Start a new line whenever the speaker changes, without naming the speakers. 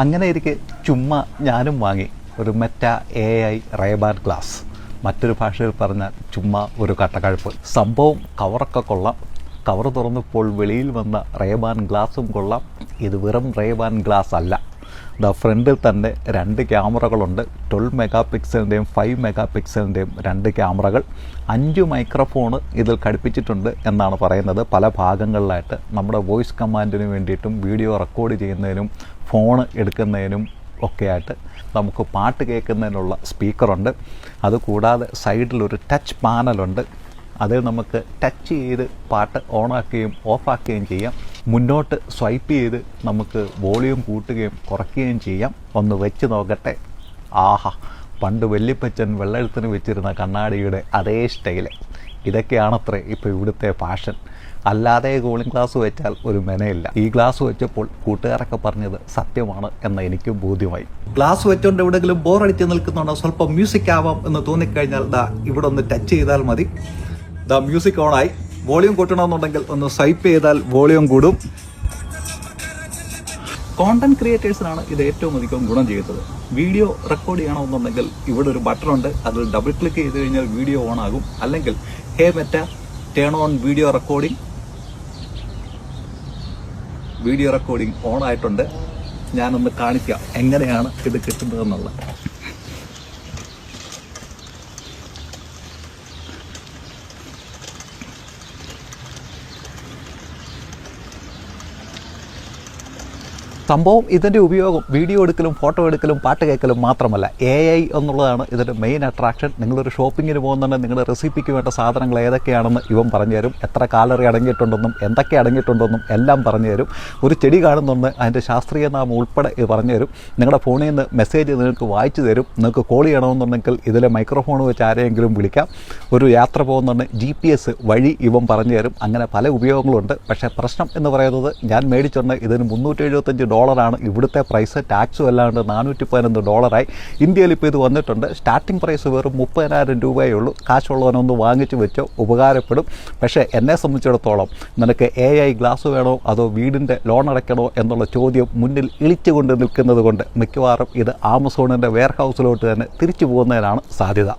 അങ്ങനെ ഇരിക്കെ ചുമ്മാ ഞാനും വാങ്ങി ഒരു മെറ്റ AI റേബാൻ ഗ്ലാസ്. മറ്റൊരു ഭാഷയിൽ പറഞ്ഞാൽ ചുമ്മാ ഒരു കട്ടക്കഴുപ്പ്. സംഭവം കവറൊക്കെ കൊള്ളാം. കവർ തുറന്നപ്പോൾ വെളിയിൽ വന്ന റേബാൻ ഗ്ലാസും കൊള്ളാം. ഇത് വെറും റേബാൻ ഗ്ലാസ് അല്ല. ഫ്രണ്ടിൽ തന്നെ 2 ക്യാമറകളുണ്ട്. 12 മെഗാ പിക്സലിൻ്റെയും 5 മെഗാ പിക്സലിൻ്റെയും 2 ക്യാമറകൾ. 5 മൈക്രോഫോണ് ഇതിൽ ഘടിപ്പിച്ചിട്ടുണ്ട് എന്നാണ് പറയുന്നത്. പല ഭാഗങ്ങളിലായിട്ട് നമ്മുടെ വോയിസ് കമാൻഡിന് വേണ്ടിയിട്ടും വീഡിയോ റെക്കോർഡ് ചെയ്യുന്നതിനും ഫോൺ എടുക്കുന്നതിനും ഒക്കെയായിട്ട് നമുക്ക് പാട്ട് കേൾക്കുന്നതിനുള്ള സ്പീക്കറുണ്ട്. അതുകൂടാതെ സൈഡിലൊരു ടച്ച് പാനലുണ്ട്. അതിൽ നമുക്ക് ടച്ച് ചെയ്ത് പാട്ട് ഓണാക്കുകയും ഓഫാക്കുകയും ചെയ്യാം. മുന്നോട്ട് സ്വൈപ്പ് ചെയ്ത് നമുക്ക് വോളിയം കൂട്ടുകയും കുറയ്ക്കുകയും ചെയ്യാം. ഒന്ന് വെച്ച് നോക്കട്ടെ. ആഹാ, പണ്ട് വല്യപ്പച്ചൻ വെള്ളെഴുത്തിന് വെച്ചിരുന്ന കണ്ണാടിയുടെ അതേ സ്റ്റൈല്. ഇതൊക്കെയാണത്രേ ഇപ്പോൾ ഇവിടുത്തെ ഫാഷൻ. അല്ലാതെ കൂളിംഗ് ഗ്ലാസ് വെച്ചാൽ ഒരു മെനയില്ല. ഈ ഗ്ലാസ് വെച്ചപ്പോൾ കൂട്ടുകാരൊക്കെ പറഞ്ഞത് സത്യമാണ് എന്ന് എനിക്കും ബോധ്യമായി. ഗ്ലാസ് വെച്ചുകൊണ്ട് എവിടെയെങ്കിലും ബോറടിച്ച് നിൽക്കുന്നുണ്ടോ, സ്വല്പം മ്യൂസിക് ആവാം എന്ന് തോന്നിക്കഴിഞ്ഞാൽ ഇവിടെ ഒന്ന് ടച്ച് ചെയ്താൽ മതി. മ്യൂസിക് ഓണായി. വോളിയം കൂട്ടണമെന്നുണ്ടെങ്കിൽ ഒന്ന് സ്വൈപ്പ് ചെയ്താൽ വോളിയം കൂടും. കോണ്ടന്റ് ക്രിയേറ്റേഴ്സിനാണ് ഇത് ഏറ്റവും അധികം ഗുണം ചെയ്യുന്നത്. വീഡിയോ റെക്കോർഡ് ചെയ്യണമെന്നുണ്ടെങ്കിൽ ഇവിടെ ഒരു ബട്ടൺ ഉണ്ട്. അതിൽ ഡബിൾ ക്ലിക്ക് ചെയ്ത് കഴിഞ്ഞാൽ വീഡിയോ ഓൺ ആകും. അല്ലെങ്കിൽ hey Meta turn on video recording. Video recording on ആയിട്ടുണ്ട്. ഞാനൊന്ന് കാണിക്കാം എങ്ങനെയാണ് ഇത് കിട്ടുന്നതെന്നുള്ളത്. സംഭവം ഇതിൻ്റെ ഉപയോഗം വീഡിയോ എടുക്കലും ഫോട്ടോ എടുക്കലും പാട്ട് കേൾക്കലും മാത്രമല്ല, AI എന്നുള്ളതാണ് ഇതിൻ്റെ മെയിൻ അട്രാക്ഷൻ. നിങ്ങളൊരു ഷോപ്പിങ്ങിന് പോകുന്നുണ്ടെങ്കിൽ നിങ്ങളുടെ റെസിപ്പിക്ക് വേണ്ട സാധനങ്ങൾ ഏതൊക്കെയാണെന്ന് ഇവൻ പറഞ്ഞു തരും. എത്ര കാലറി അടങ്ങിയിട്ടുണ്ടെന്നും എന്തൊക്കെ അടങ്ങിയിട്ടുണ്ടെന്നും എല്ലാം പറഞ്ഞു തരും. ഒരു ചെടി കാണുന്നുണ്ട്, അതിൻ്റെ ശാസ്ത്രീയ നാമം ഉൾപ്പെടെ ഇത് പറഞ്ഞു തരും. നിങ്ങളുടെ ഫോണിൽ നിന്ന് മെസ്സേജ് നിങ്ങൾക്ക് വായിച്ചു തരും. നിങ്ങൾക്ക് കോൾ ചെയ്യണമെന്നുണ്ടെങ്കിൽ ഇതിലെ മൈക്രോഫോൺ വെച്ച് ആരെയെങ്കിലും വിളിക്കാം. ഒരു യാത്ര പോകുന്നുണ്ടെങ്കിൽ GPS വഴി ഇവൻ പറഞ്ഞു തരും. അങ്ങനെ പല ഉപയോഗങ്ങളുണ്ട്. പക്ഷേ പ്രശ്നം എന്ന് പറയുന്നത്, ഞാൻ മേടിച്ചുകൊണ്ട് ഇതിന് $375 ഇവിടുത്തെ പ്രൈസ്. ടാക്സും അല്ലാണ്ട് $411. ഇന്ത്യയിൽ ഇപ്പോൾ ഇത് വന്നിട്ടുണ്ട്. സ്റ്റാർട്ടിംഗ് പ്രൈസ് വെറും 30,000 രൂപയേ ഉള്ളൂ. കാശുള്ളവനൊന്ന് വാങ്ങിച്ചു വെച്ചോ, ഉപകാരപ്പെടും. പക്ഷേ എന്നെ സംബന്ധിച്ചിടത്തോളം നിനക്ക് AI ഗ്ലാസ് വേണോ അതോ വീടിൻ്റെ ലോൺ അടയ്ക്കണോ എന്നുള്ള ചോദ്യം മുന്നിൽ ഇളിച്ചുകൊണ്ട് നിൽക്കുന്നത് കൊണ്ട് മിക്കവാറും ഇത് ആമസോണിൻ്റെ വെയർ ഹൗസിലോട്ട് തന്നെ തിരിച്ചു പോകുന്നതിനാണ് സാധ്യത.